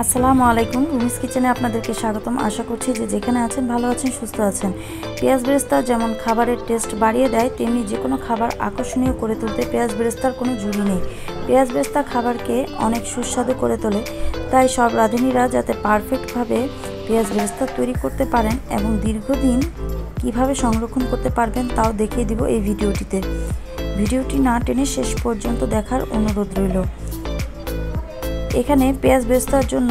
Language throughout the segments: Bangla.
আসসালামু আলাইকুম। রুমিস কিচেনে আপনাদেরকে স্বাগতম। আশা করছি যে যেখানে আছেন ভালো আছেন, সুস্থ আছেন। পেঁয়াজ বেরেস্তা যেমন খাবারের টেস্ট বাড়িয়ে দেয়, তেমনি যে কোনো খাবার আকর্ষণীয় করে তুলতে পেঁয়াজ বেরেস্তার কোনো জুড়ি নেই। পেঁয়াজ বেরেস্তা খাবারকে অনেক সুস্বাদু করে তোলে। তাই সব রাঁধুনিরা যাতে পারফেক্টভাবে পেঁয়াজ বেরেস্তা তৈরি করতে পারেন এবং দীর্ঘদিন কিভাবে সংরক্ষণ করতে পারবেন তাও দেখিয়ে দিব এই ভিডিওটিতে। ভিডিওটি না টেনে শেষ পর্যন্ত দেখার অনুরোধ রইল। এখানে পেঁয়াজ বেরেস্তার জন্য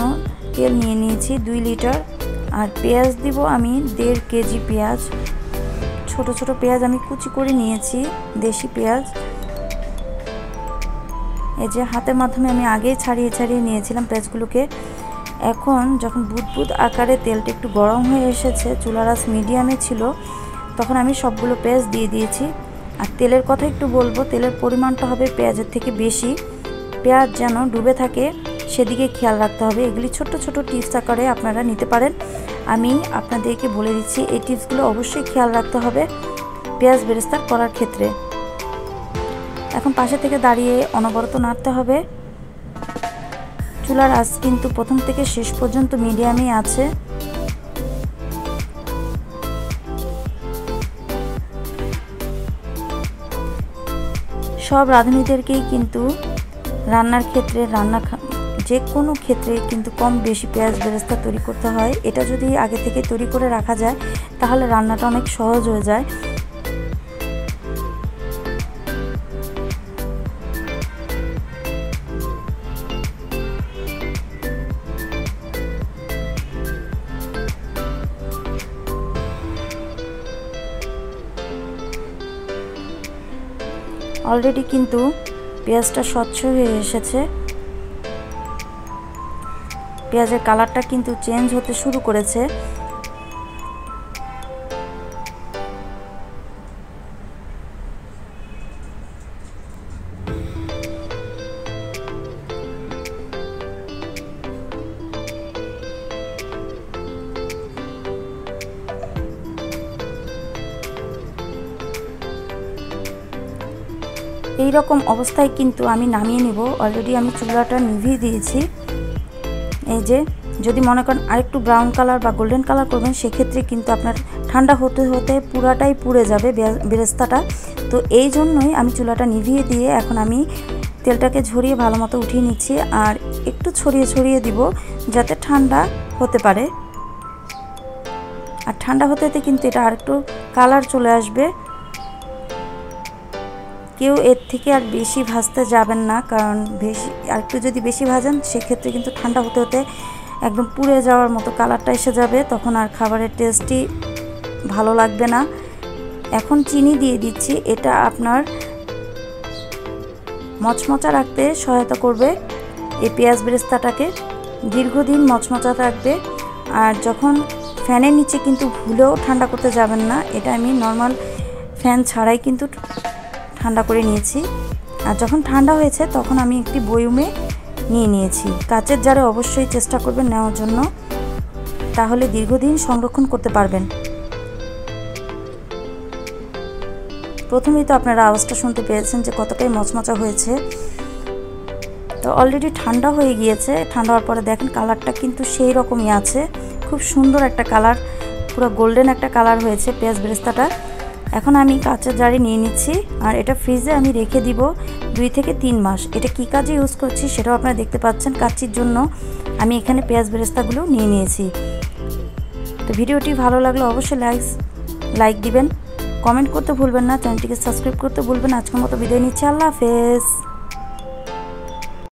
তেল নিয়ে নিয়েছি 2 লিটার, আর পেঁয়াজ দিব আমি 1.5 কেজি পেঁয়াজ। ছোট ছোট পেঁয়াজ আমি কুচি করে নিয়েছি, দেশি পেঁয়াজ। এই যে হাতের মাধ্যমে আমি আগেই ছাড়িয়ে নিয়েছিলাম পেঁয়াজগুলোকে। এখন যখন বুদবুদ আকারে তেলটা একটু গরম হয়ে এসেছে, চুলার আঁচ মিডিয়ামে ছিল, তখন আমি সবগুলো পেঁয়াজ দিয়ে দিয়েছি। আর তেলের কথা একটু বলবো, তেলের পরিমাণটা হবে পেঁয়াজের থেকে বেশি। পেঁয়াজ যেন ডুবে থাকে সেদিকে খেয়াল রাখতে হবে। এগুলি ছোট ছোট টিপস আকারে আপনারা নিতে পারেন। আমি আপনাদেরকে বলে দিচ্ছি, এই টিপসগুলো অবশ্যই খেয়াল রাখতে হবে পেঁয়াজ বেরেস্তা করার ক্ষেত্রে। এখন পাশে থেকে দাঁড়িয়ে অনবরত নাড়তে হবে। চুলার আঁচ কিন্তু প্রথম থেকে শেষ পর্যন্ত মিডিয়ামে আছে। সব রাঁধুনিদেরকেই কিন্তু রান্নার ক্ষেত্রে যে কোনো ক্ষেত্রে কিন্তু কম বেশি পেঁয়াজ বেরেস্তা তৈরি করতে হয়। এটা যদি আগে থেকে তৈরি করে রাখা যায় তাহলে রান্নাটা অনেক সহজ হয়ে যায়। অলরেডি কিন্তু পেঁয়াজটা স্বচ্ছ হয়ে এসেছে। পেঁয়াজের কালারটা কিন্তু চেঞ্জ হতে শুরু করেছে। এই রকম অবস্থায় কিন্তু আমি নামিয়ে নিব। অলরেডি আমি চুলাটা নিভিয়ে দিয়েছি। এই যে যদি মনে করেন আরেকটু ব্রাউন কালার বা গোল্ডেন কালার করবেন, সেক্ষেত্রে কিন্তু আপনার ঠান্ডা হতে হতে পুরাটাই পুড়ে যাবে বেরেস্তাটা। তো এই জন্যই আমি চুলাটা নিভিয়ে দিয়ে এখন আমি তেলটাকে ঝরিয়ে ভালো মতো উঠিয়ে নিচ্ছি। আর একটু ছড়িয়ে দিব যাতে ঠান্ডা হতে পারে। আর ঠান্ডা হতে হতে কিন্তু এটা আরেকটু কালার চলে আসবে। কেউ এর থেকে আর বেশি ভাজতে যাবেন না, কারণ আর একটু যদি বেশি ভাজেন সেক্ষেত্রে কিন্তু ঠান্ডা হতে হতে একদম পুড়ে যাওয়ার মতো কালারটা এসে যাবে, তখন আর খাবারের টেস্টই ভালো লাগবে না। এখন চিনি দিয়ে দিচ্ছি। এটা আপনার মচমচা রাখতে সহায়তা করবে। এই পেঁয়াজ বেরেস্তাটাকে দীর্ঘদিন মচমচা রাখবে। আর যখন ফ্যানের নিচে কিন্তু ভুলেও ঠান্ডা করতে যাবেন না। এটা আমি নর্মাল ফ্যান ছাড়াই কিন্তু ঠান্ডা করে নিয়েছি। আর যখন ঠান্ডা হয়েছে তখন আমি একটি বয়মে নিয়ে নিয়েছি। কাচের জারে অবশ্যই চেষ্টা করবেন নেওয়ার জন্য, তাহলে দীর্ঘদিন সংরক্ষণ করতে পারবেন। প্রথমেই তো আপনারা আওয়াজটা শুনতে পেয়েছেন যে কতটাই মচমচা হয়েছে। তো অলরেডি ঠান্ডা হয়ে গিয়েছে। ঠান্ডা হওয়ার পরে দেখেন কালারটা কিন্তু সেই রকমই আছে। খুব সুন্দর একটা কালার, পুরো গোল্ডেন একটা কালার হয়েছে পেঁয়াজ বেরেস্তাটা। এখন আমি কাঁচের জারে নিয়ে নিচ্ছি। আর এটা ফ্রিজে আমি রেখে দিব 2 থেকে 3 মাস। এটা কি কাজে ইউজ করছি সেটাও আপনারা দেখতে পাচ্ছেন। কাচ্চির জন্য আমি এখানে পেঁয়াজ বেরেস্তাগুলো নিয়ে নিয়েছি। তো ভিডিওটি ভালো লাগলে অবশ্যই লাইক দিবেন, কমেন্ট করতে ভুলবেন না, চ্যানেলটিকে সাবস্ক্রাইব করতে ভুলবেন না। আজকের মতো বিদায় নিচ্ছি। আল্লাহ হাফেজ।